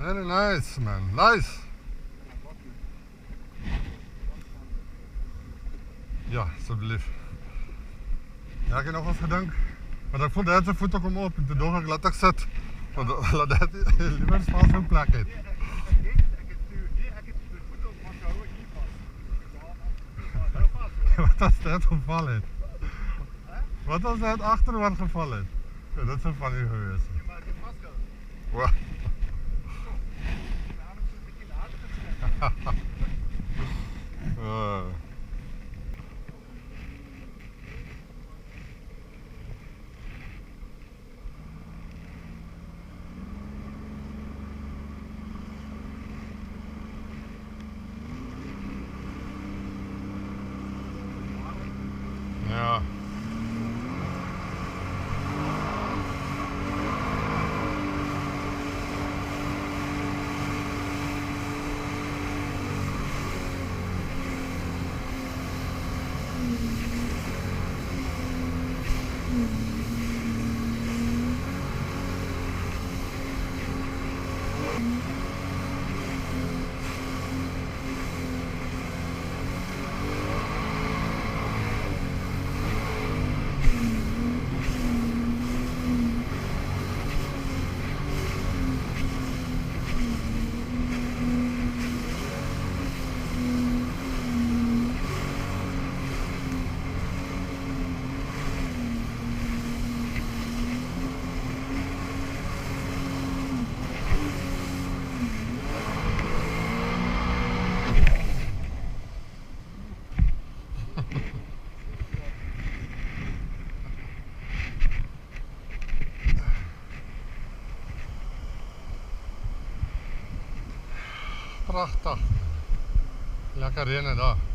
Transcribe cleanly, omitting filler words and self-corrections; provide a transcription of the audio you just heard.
Very nice, man. Nice. Ja, alsjeblieft. Ja, ik heb nog wat gedaan. Maar ik vond dat zijn voet ook om op. En toen dacht ik, laat ik zitten. Want laat dat liever spaal zo'n plek heeft. Wat als dat gevallen? Wat als dat achterwaarts gevallen? Ja, dat is funny geweest. Wow. Ja. Prachtig. Lekker reën daar.